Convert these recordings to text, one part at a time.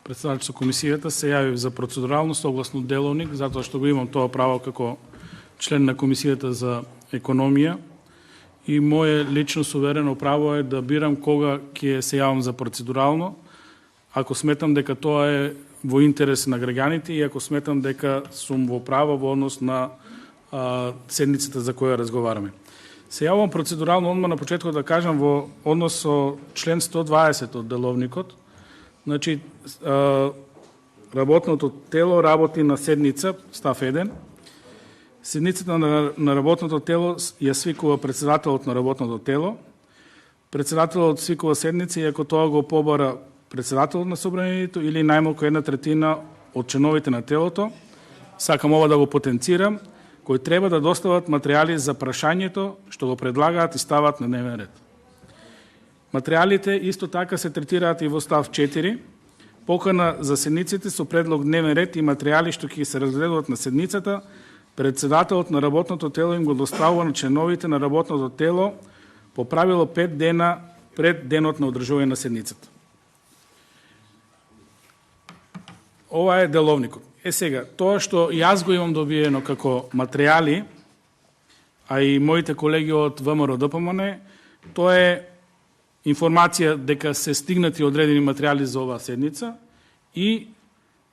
председател со комисијата, се јавив за процедурално согласно деловник, затоа што го имам тоа право како член на комисијата за економија и моје лично суверено право е да бирам кога ќе се јавам за процедурално, ако сметам дека тоа е во интерес на граѓаните и ако сметам дека сум во право во однос на седницата за која разговараме. Се јавам процедурално одма на почетокот да кажам во однос со член 120 од деловникот. Значи, работното тело работи на седница, став 1. Седницата на работното тело ја свикува председателот на работното тело. Председателот свикува седница и ако тоа го побара председателот на собранието или најмалку 1/3 од членовите на телото, сакам ова да го потенцирам, кои треба да достават материјали за прашањето што го предлагаат и стават на дневен ред. Материјалите исто така се третираат и во став 4, покана за седниците со предлог дневен ред и материјали што ќе се разгледуваат на седницата, председателот на работното тело им го доставува на членовите на работното тело по правило 5 дена пред денот на одржување на седницата. Ова е деловникот. Сега, тоа што јас го имам добиено како материјали, а и моите колеги од ВМРО ДПМН, тоа е информација дека се стигнати одредени материјали за оваа седница и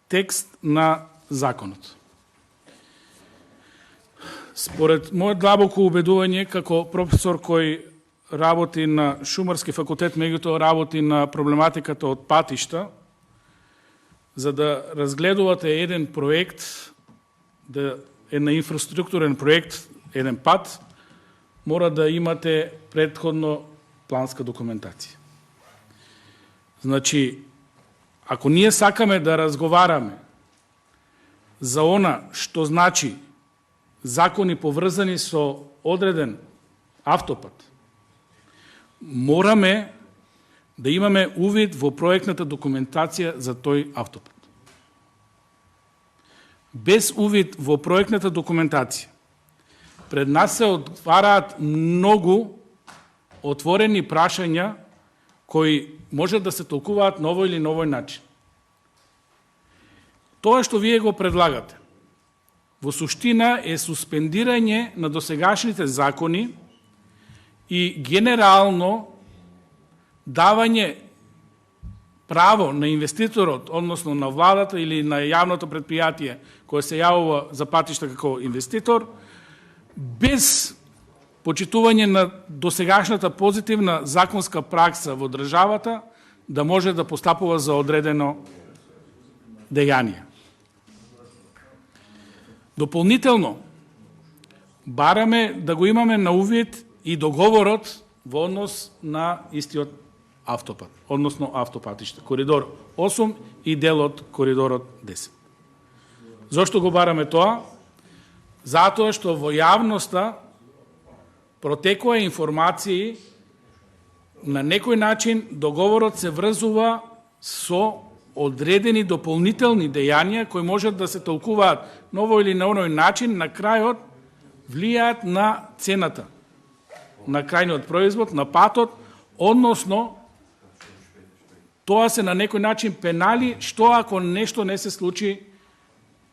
текст на законот. Според мојот длабоко убедување како професор кој работи на Шумарски факултет, меѓутоа работи на проблематиката од патишта, за да разгледувате еден проект, една инфраструктурен проект, еден пат, мора да имате претходно планска документација. Значи, ако ние сакаме да разговараме за она што значи закони поврзани со одреден автопат, мораме да имаме увид во проектната документација за тој автопат. Без увид во проектната документација, пред нас се отвараат многу отворени прашања кои може да се толкуваат на овој или на овој начин. Тоа што вие го предлагате, во суштина е суспендирање на досегашните закони и генерално давање право на инвеститорот, односно на владата или на јавното предпријатие кое се јавува за патишта како инвеститор, без почитување на досегашната позитивна законска пракса во државата, да може да постапува за одредено дејание. Дополнително, бараме да го имаме на увид и договорот во однос на истиот автопат, односно автопатишта, коридор 8 и дел од коридорот 10. Зошто го бараме тоа? Затоа што во јавноста протекува информации, на некој начин договорот се врзува со одредени дополнителни дејанија кои можат да се толкуваат на овој или на оној начин, на крајот влијаат на цената, на крајниот производ, на патот, односно тоа се на некој начин пенали, што ако нешто не се случи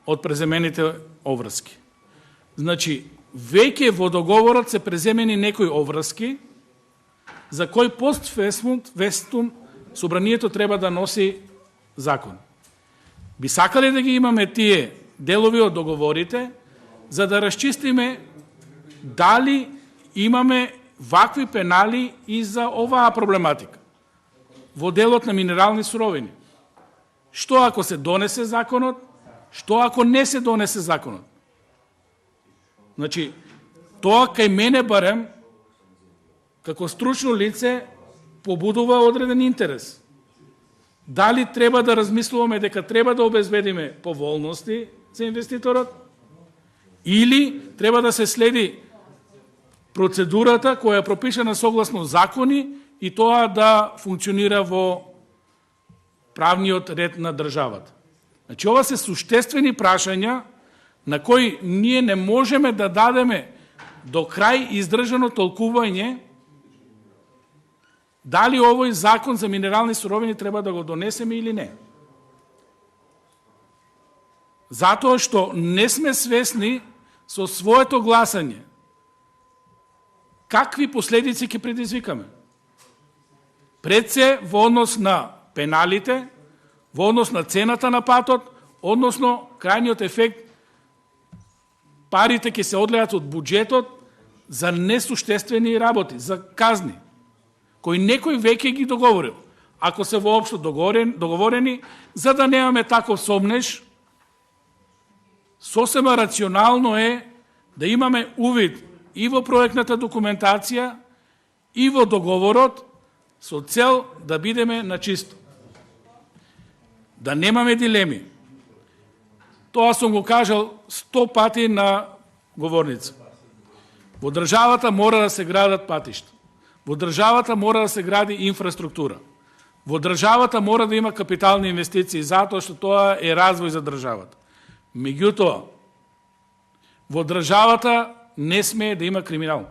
од преземените обврски. Значи, веќе во договорот се преземени некои обврски, за кој постфестум собранието треба да носи закон. Би сакале да ги имаме тие делови од договорите, за да расчистиме дали имаме вакви пенали и за оваа проблематика во делот на минерални суровини. Што ако се донесе законот, што ако не се донесе законот? Значи, тоа кај мене барем, како стручно лице, побудува одреден интерес. Дали треба да размислуваме дека треба да обезбедиме поволности за инвеститорот, или треба да се следи процедурата која е пропишана согласно закони и тоа да функционира во правниот ред на државата. Значи, ова се суштествени прашања на кои ние не можеме да дадеме до крај издржано толкување дали овој закон за минерални суровини треба да го донесеме или не. Затоа што не сме свесни со своето гласање какви последици ќе предизвикаме. Пред се во однос на пеналите, во однос на цената на патот, односно крајниот ефект, парите ќе се одлеат од буџетот за несуштествени работи, за казни, кои некој веќе ги договорил. Ако се воопшто договорени, за да немаме таков сомнеж, сосема рационално е да имаме увид и во проектната документација, и во договорот, со цел да бидеме на чисто. Да немаме дилеми. Тоа сум го кажал 100 пати на говорница. Во државата мора да се градат патишта. Во државата мора да се гради инфраструктура. Во државата мора да има капитални инвестиции, затоа што тоа е развој за државата. Меѓутоа, во државата не смее да има криминал.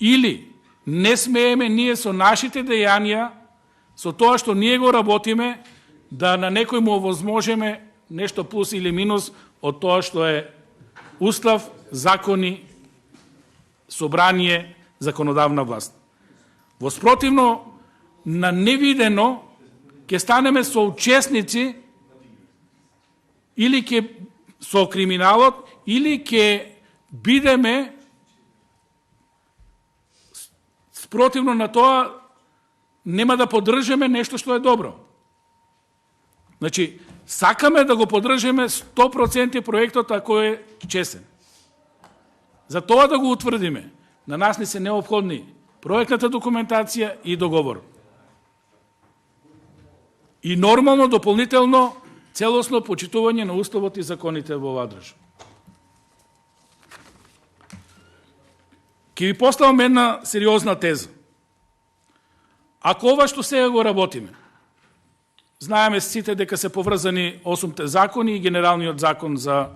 Или не смееме ние со нашите дејанија, со тоа што ние го работиме, да на некој му овозможеме нешто плюс или минус од тоа што е устав, закони, собрание, законодавна власт. Во спротивно, на невидено, ќе станеме соучесници или ќе со криминалот, или ќе бидеме спротивно на тоа, нема да поддржаме нешто што е добро. Значи, сакаме да го поддржаме 100% проектот ако е чесен. За тоа да го утврдиме, на нас не се необходни проектната документација и договор. И нормално, дополнително, целосно почитување на уставот и законите во оваа држава. Ќе ви поставам една сериозна теза. Ако ова што сега го работиме, знаеме сите дека се поврзани 8 закони и генералниот закон за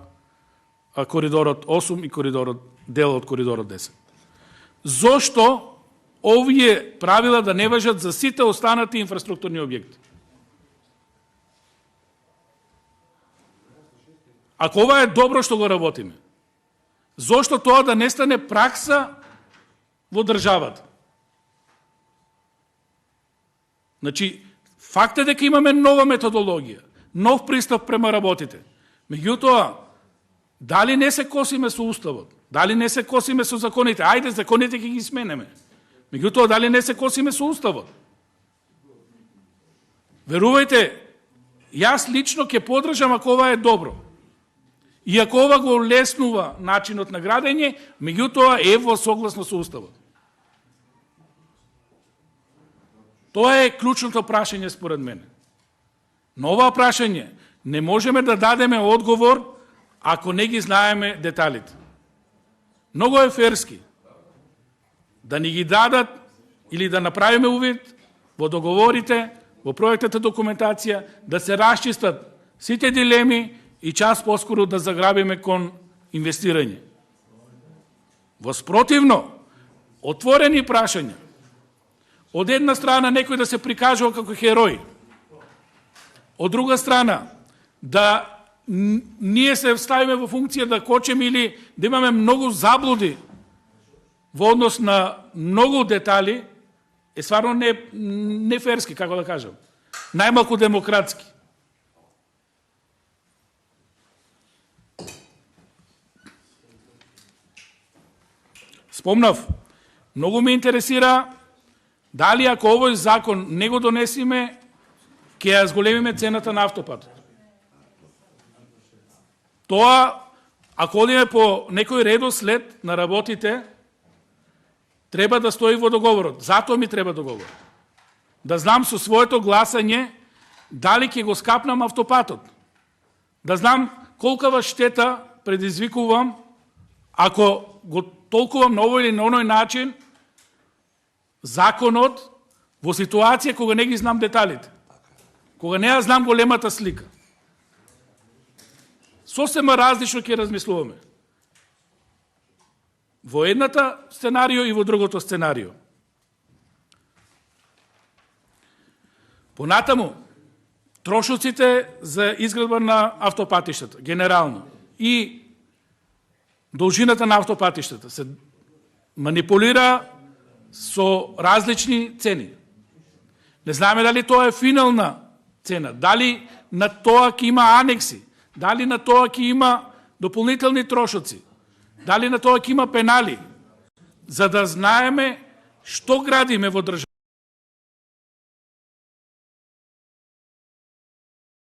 коридорот 8 и дел од коридорот 10. Зошто овие правила да не важат за сите останати инфраструктурни објекти? Ако ова е добро што го работиме, зошто тоа да не стане пракса во државата? Значи, факт е дека имаме нова методологија, нов пристап према работите. Меѓутоа, дали не се косиме со уставот? Дали не се косиме со законите? Ајде, законите ќе ги сменеме. Меѓутоа, дали не се косиме со уставот? Верувајте, јас лично ќе поддржам ако ова е добро. И ако ова го леснува начинот на градење, меѓутоа е во согласно со уставот. Тоа е клучното прашање според мене. На ова прашање не можеме да дадеме одговор ако не ги знаеме деталите. Многу е ферски да ни ги дадат или да направиме увид во договорите, во проектната документација, да се расчистат сите дилеми и час поскоро да заграбиме кон инвестирање. Во спротивно, отворени прашања. Од една страна некој да се прикажува како херој. Од друга страна, да ние се ставиме во функција да кочеме или да имаме многу заблуди во однос на многу детали, е стварно не ферски, како да кажам. Најмалку демократски. Спомнав, многу ме интересира дали ако овој закон не го донесиме, ќе ја зголемиме цената на автопатот. Тоа, ако одиме по некој редослед на работите, треба да стои во договорот. Затоа ми треба договор. Да знам со своето гласање дали ќе го скапнам автопатот. Да знам колкава штета предизвикувам ако го толкувам на овој или на оној начин законот во ситуација кога не ги знам деталите. Кога не ја знам големата слика. Сосема различно ќе размислуваме. Во едната сценарио и во другото сценарио. Понатаму, трошоците за изградба на автопатиштата, генерално, и должината на автопатиштата се манипулира со различни цени. Не знаеме дали тоа е финална цена, дали на тоа ќе има анекси, дали на тоа ќе има дополнителни трошоци, дали на тоа ќе има пенали, за да знаеме што градиме во држава.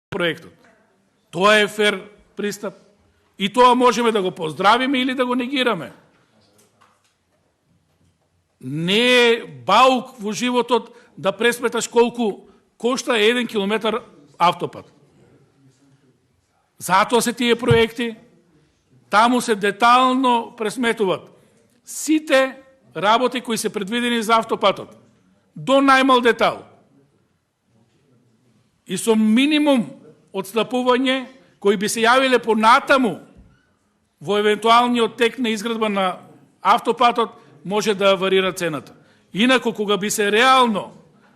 Проектот. Тоа е фер пристап. И тоа можеме да го поздравиме или да го негираме. Не е баук во животот да пресметаш колку кошта 1 километар автопат. Затоа се тие проекти, таму се детално пресметуваат сите работи кои се предвидени за автопатот, до најмал детал. И со минимум отстапување кои би се јавиле понатаму во евентуалниот тек на изградба на автопатот, може да варира цената. Инако, кога би се реално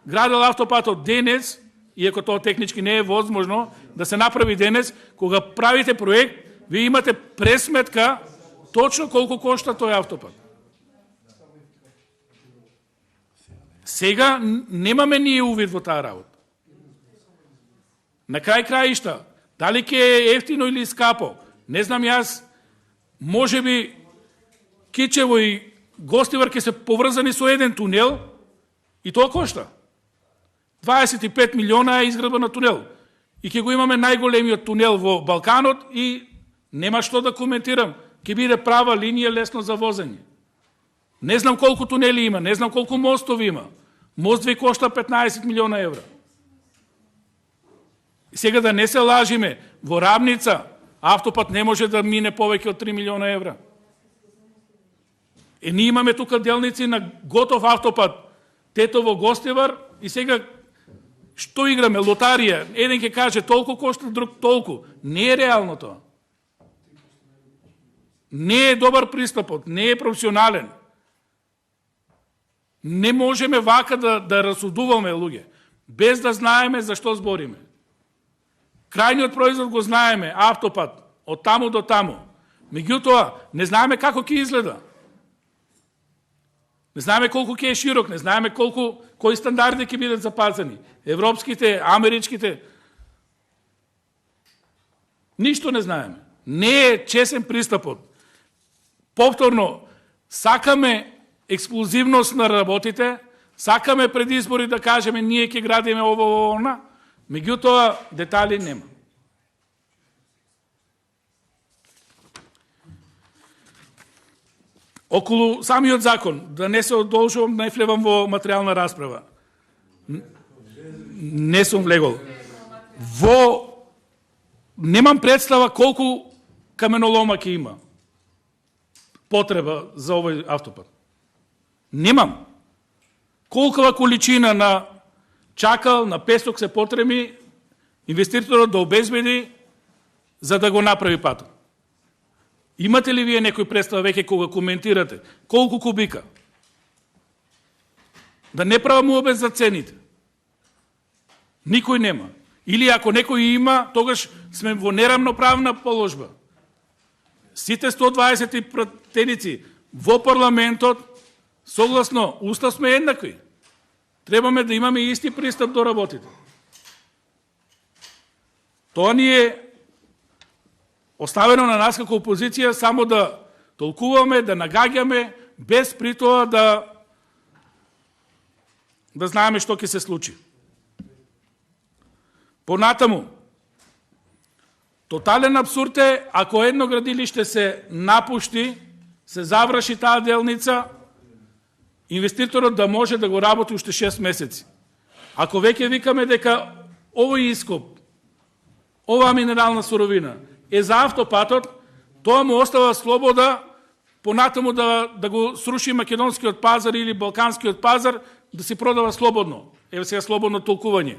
градил автопатот денес, иако тоа технички не е возможно да се направи денес, кога правите проект, вие имате пресметка точно колку кошта тој автопат. Сега немаме ние увид во таа работа. На крај краишта, дали ќе е ефтино или скапо, не знам јас, може би Кичево и Гостивар ќе се поврзани со еден тунел и тоа кошта. 25 милиона е изградба на тунел. И ќе го имаме најголемиот тунел во Балканот и нема што да коментирам. Ќе биде права линија, лесно за возење. Не знам колку тунели има, не знам колку мостови има. Мост ви кошта 15 милиона евра. И сега да не се лажиме, во Рамница автопат не може да мине повеќе од 3 милиона евра. Ние имаме тука делници на готов автопат Тетово Гостивар и сега што играме? Лотарија. Еден ќе каже толку кошта, друг толку. Не е реално тоа. Не е добар пристапот, не е професионален. Не можеме вака да расудуваме луѓе, без да знаеме за што збориме. Крајниот производ го знаеме, автопат, од таму до таму. Меѓутоа, не знаеме како ќе изгледа. Не знаеме колку ќе е широк, не знаеме кои стандарди ќе бидат запазени. Европските, америчките. Ништо не знаеме. Не е чесен пристапот. Повторно, сакаме експлозивност на работите, сакаме пред избори да кажеме ние ќе градиме ово, она, меѓутоа детали нема. Околу самиот закон, да не се одолжувам, не влевам во материјална расправа. Не сум влегол. Немам представа колку каменолома ќе има потреба за овој автопат. Немам. Колкава количина на чакал, на песок се потреби инвеститорот да обезбеди за да го направи патот. Имате ли вие некој представа веќе кога коментирате? Колку кубика? Да не правам обез за цените. Никој нема. Или ако некој има, тогаш сме во неравноправна положба. Сите 120 пратеници во парламентот, согласно устав сме еднакви. Требаме да имаме исти пристап до работите. Тоа ни е оставено на нас како опозиција само да толкуваме, да нагаѓаме, без при тоа да знаеме што ќе се случи. Понатаму, тотален абсурд е ако едно градилиште се напушти, се заврши таа делница, инвеститорот да може да го работи уште 6 месеци. Ако веќе викаме дека овој ископ, оваа минерална суровина е за автопатот, тоа му остава слобода понатаму да го сруши македонскиот пазар или балканскиот пазар, да си продава слободно. Еве сега слободно толкување.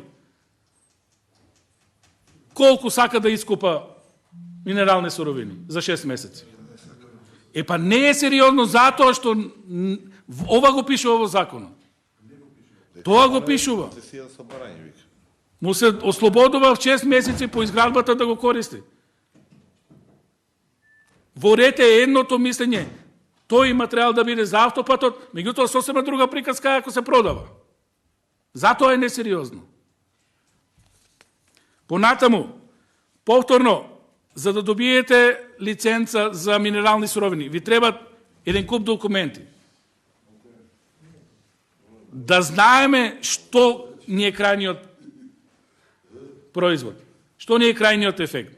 Колку сака да искупа минерални суровини за 6 месеци? Па не е сериозно затоа што ова го пишува во законот. Тоа го пишува. му се ослободува в 6 месеци по изградбата да го користи. Во ред е едното мислење, тој материјал да биде за автопатот, меѓутоа сосема друга приказка ако се продава. Затоа е несериозно. Понатаму, повторно, за да добиете лиценца за минерални суровини, ви требат еден куп документи. Да знаеме што ни е крајниот производ, што ни е крајниот ефект.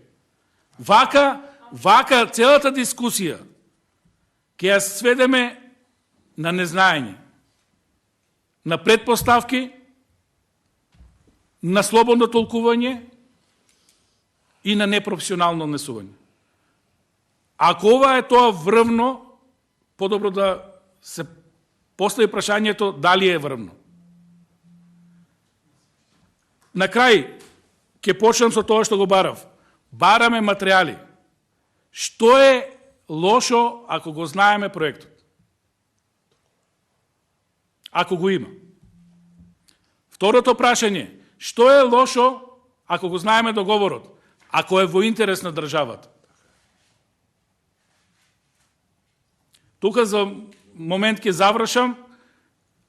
Вака целата дискусија ќе ја сведеме на незнаење, на предпоставки, на слободно толкување и на непрофесионално однесување. Ако ова е тоа врвно, подобро да се постави прашањето дали е врвно. На крај, ќе почнем со тоа што го барав. Бараме материјали. Што е лошо ако го знаеме проектот? Ако го има. Второто прашање, што е лошо ако го знаеме договорот? Ако е во интерес на државата? Тука за момент ќе завршам.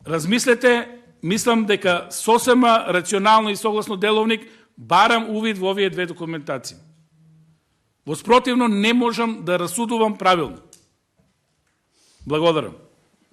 Размислете, мислам дека сосема рационално и согласно деловник барам увид во овие две документации. Во спротивно не можам да расудувам правилно. Благодарам.